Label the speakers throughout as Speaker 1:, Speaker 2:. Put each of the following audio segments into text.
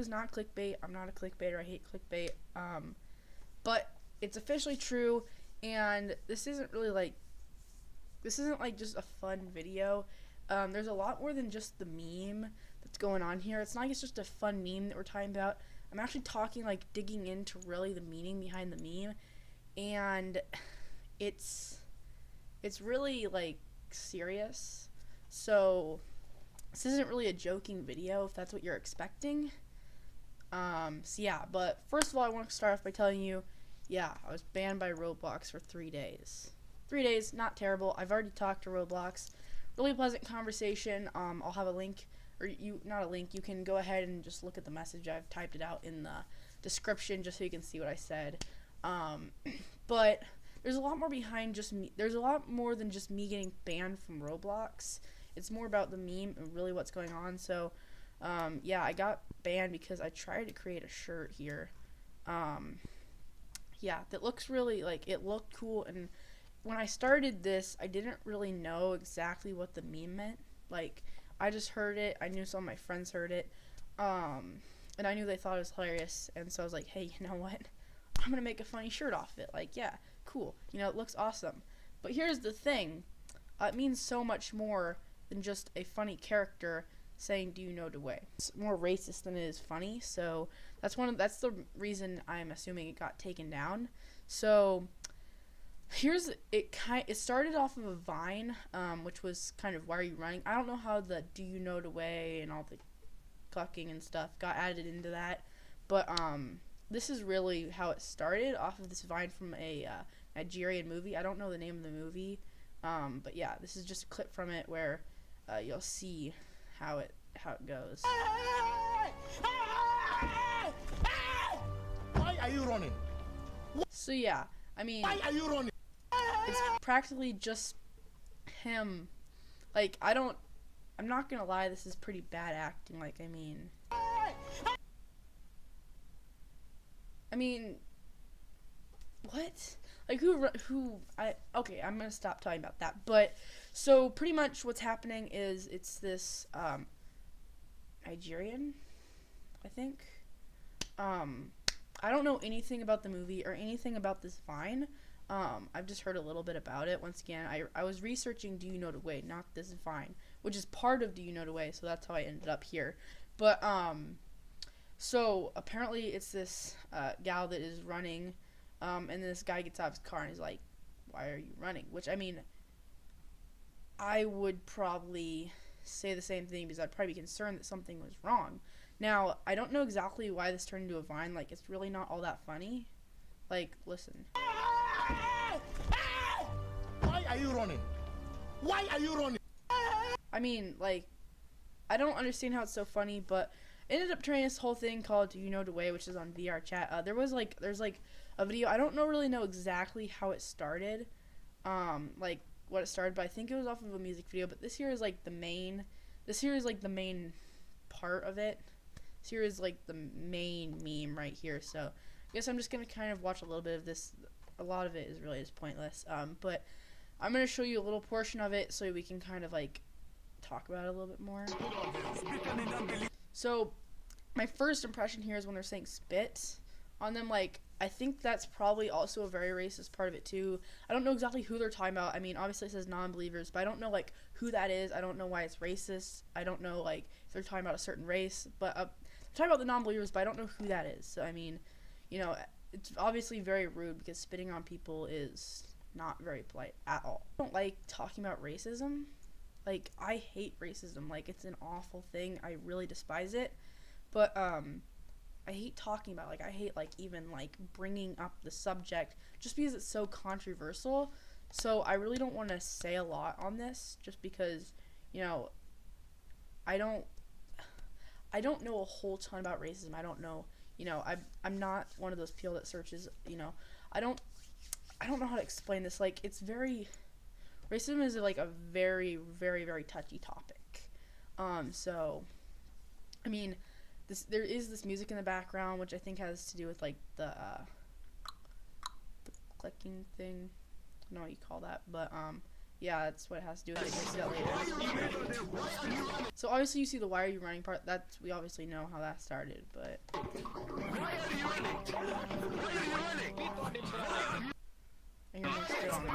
Speaker 1: It's not clickbait. I'm not a clickbaiter. I hate clickbait. But it's officially true, and this isn't like just a fun video. There's a lot more than just the meme that's going on here. It's not like it's just a fun meme that we're talking about. I'm actually talking, like, digging into really the meaning behind the meme, and it's really, like, serious. So this isn't really a joking video if that's what you're expecting. So yeah, but first of all, I want to start off by telling you, yeah, I was banned by Roblox for 3 days. 3 days, not terrible. I've already talked to Roblox. Really pleasant conversation. I'll have a link, or not a link, you can go ahead and just look at the message. I've typed it out in the description just so you can see what I said. But there's a lot more behind just me. There's a lot more than just me getting banned from Roblox. It's more about the meme and really what's going on. So, yeah, I got banned because I tried to create a shirt here. Yeah, that looks really, like, it looked cool, and when I started this, I didn't really know exactly what the meme meant. Like, I just heard it, I knew some of my friends heard it, and I knew they thought it was hilarious, and so I was like, hey, you know what, I'm gonna make a funny shirt off of it. Like, yeah, cool, you know, it looks awesome. But here's the thing, it means so much more than just a funny character saying, do you know Dway? It's more racist than it is funny, so that's the reason I'm assuming it got taken down. So it started off of a Vine, which was kind of, why are you running? I don't know how the do you know Dway and all the clucking and stuff got added into that, but this is really how it started, off of this Vine from a Nigerian movie. I don't know the name of the movie, but yeah, this is just a clip from it where you'll see how it goes.
Speaker 2: Why are you running?
Speaker 1: So yeah, I mean,
Speaker 2: Why are you running?
Speaker 1: it's practically just him. Like, I'm not gonna lie, this is pretty bad acting. Like, I mean, what? Like, okay, I'm gonna stop talking about that. But, so, pretty much what's happening is, it's this, Nigerian, I think. I don't know anything about the movie or anything about this Vine. I've just heard a little bit about it. Once again, I was researching Do You Know Dway, not this Vine, which is part of Do You Know Dway, so that's how I ended up here. But, so, apparently it's this, gal that is running, and this guy gets out of his car and he's like, why are you running? Which, I mean, I would probably say the same thing because I'd probably be concerned that something was wrong. Now, I don't know exactly why this turned into a Vine. Like, it's really not all that funny. Like, listen.
Speaker 2: Why are you running? Why are you running?
Speaker 1: I mean, like, I don't understand how it's so funny, but it ended up turning this whole thing called Do You Know Dway, which is on VR chat. There's a video. I don't really know exactly how it started, like what it started, but I think it was off of a music video. But this here is like the main part of it. This here is like the main meme right here. So I guess I'm just gonna kind of watch a little bit of this. A lot of it is really just pointless. But I'm gonna show you a little portion of it so we can kind of like talk about it a little bit more. So my first impression here is when they're saying spit on them. Like, I think that's probably also a very racist part of it too. I don't know exactly who they're talking about. I mean, obviously it says non-believers, but I don't know like who that is. I don't know why it's racist. I don't know like if they're talking about a certain race, but they're talking about the non-believers, but I don't know who that is. So I mean, you know, it's obviously very rude because spitting on people is not very polite at all. I don't like talking about racism. Like, I hate racism. Like, it's an awful thing. I really despise it. But I hate talking about it. Like, I hate like even like bringing up the subject just because it's so controversial. So I really don't want to say a lot on this just because, you know, I don't know a whole ton about racism. I don't know, you know, I'm not one of those people that searches, you know, I don't know how to explain this. Like, racism is like a very, very, very touchy topic. So, I mean, there is this music in the background, which I think has to do with like the clicking thing. I don't know what you call that, but Yeah, that's what it has to do with it. You'll see that later. So obviously you see the why are you running part. That's, we obviously know how that started, but I hear no spit on me.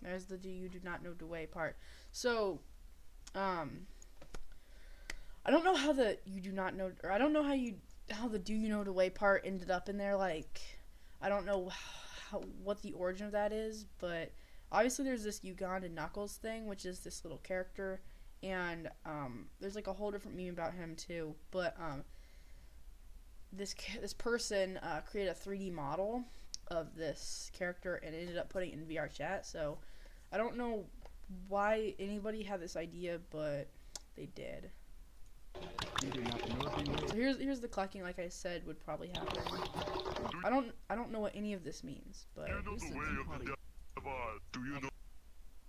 Speaker 1: There's the do not know the way part. So, I don't know how the you do not know, or I don't know how the do you know the way part ended up in there. Like, I don't know what the origin of that is, but obviously there's this Ugandan Knuckles thing, which is this little character, and there's like a whole different meme about him too. But this person created a 3D model of this character and ended up putting it in VR chat. So I don't know why anybody had this idea, but they did. So here's the clucking, like I said, would probably happen. I don't know what any of this means, but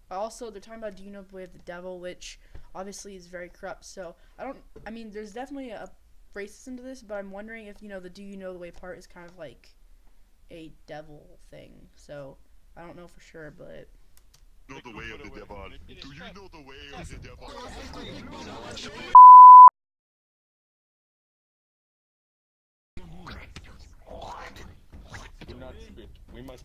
Speaker 1: also they're talking about do you know the way of the devil, which obviously is very corrupt. So I mean there's definitely a racism to this, but I'm wondering if, you know, the do you know the way part is kind of like a devil thing. So I don't know for sure, but
Speaker 3: know the way of the devil. Do you know the way of the devil?
Speaker 4: Do not spit. We must.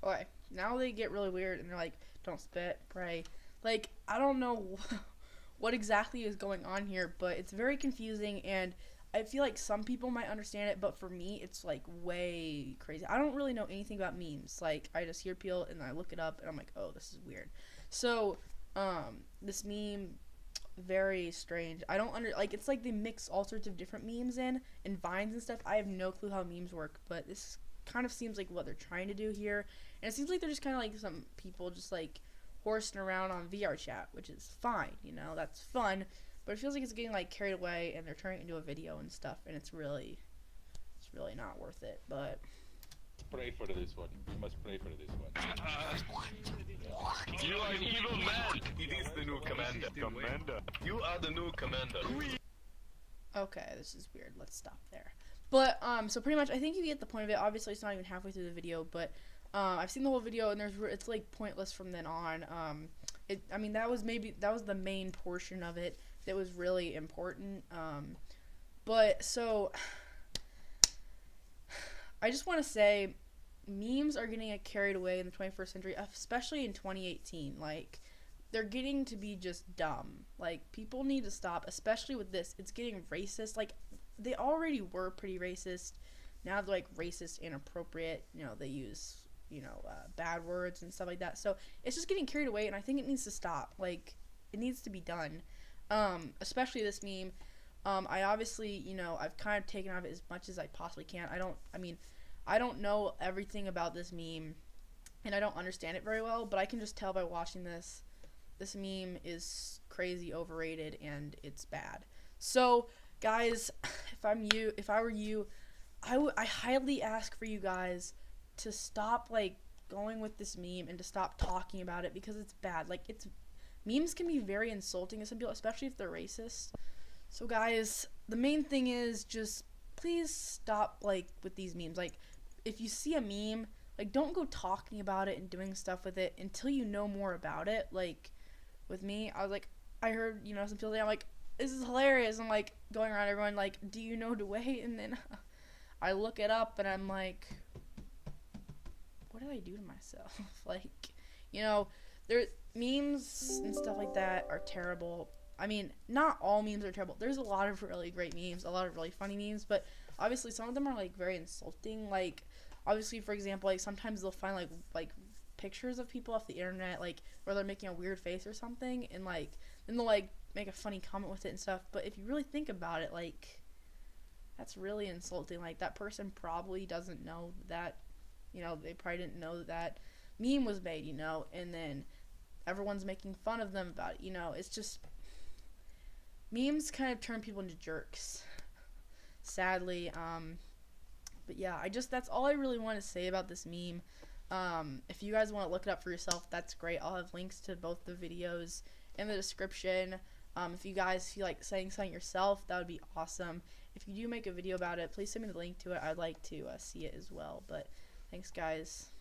Speaker 1: okay, now they get really weird and they're like, don't spit, pray. Like, I don't know what exactly is going on here, but it's very confusing, and I feel like some people might understand it, but for me, it's like way crazy. I don't really know anything about memes. Like, I just hear people and I look it up and I'm like, oh, this is weird. So, this meme, very strange. I don't like, it's like they mix all sorts of different memes in and vines and stuff. I have no clue how memes work, but this kind of seems like what they're trying to do here. And it seems like they're just kind of like some people just like horsing around on VR chat, which is fine, you know, that's fun. But it feels like it's getting like carried away and they're turning it into a video and stuff, and it's really not worth it. But
Speaker 4: Pray for this one. We must pray for this one.
Speaker 5: You are an evil man! It is the new commander. You are the new commander.
Speaker 1: okay, this is weird. Let's stop there. But so pretty much, I think you get the point of it. Obviously, it's not even halfway through the video, but I've seen the whole video, and it's like pointless from then on. I mean, that was the main portion of it that was really important. But so I just want to say, memes are getting carried away in the 21st century, especially in 2018. Like, they're getting to be just dumb. Like, people need to stop, especially with this. It's getting racist. Like, they already were pretty racist. Now they're like racist, inappropriate. You know, they use, you know, bad words and stuff like that. So it's just getting carried away, and I think it needs to stop. Like, it needs to be done. Especially this meme. I obviously, you know, I've kind of taken out of it as much as I possibly can. I don't know everything about this meme, and I don't understand it very well, but I can just tell by watching this meme is crazy overrated, and it's bad. So, guys, if I were you, I highly ask for you guys to stop, like, going with this meme and to stop talking about it, because it's bad. Like, memes can be very insulting to some people, especially if they're racist. So guys, the main thing is just please stop, like, with these memes. Like, if you see a meme, like, don't go talking about it and doing stuff with it until you know more about it. Like, with me, I heard, you know, some people say, I'm like, this is hilarious. I'm like going around everyone like, do you know the way? And then I look it up and I'm like, what did I do to myself? Like, you know, memes and stuff like that are terrible. I mean, not all memes are terrible. There's a lot of really great memes, a lot of really funny memes, but obviously some of them are like very insulting. Like, obviously, for example, like sometimes they'll find like pictures of people off the internet, like where they're making a weird face or something, and like then they'll like make a funny comment with it and stuff. But if you really think about it, like, that's really insulting. Like, that person probably doesn't know that, you know, they probably didn't know that meme was made, you know, and then everyone's making fun of them about it, you know. It's just, memes kind of turn people into jerks, sadly. But yeah, that's all I really want to say about this meme. If you guys want to look it up for yourself, that's great. I'll have links to both the videos in the description. If you guys feel like saying something yourself, that would be awesome. If you do make a video about it, please send me the link to it. I'd like to see it as well. But thanks, guys.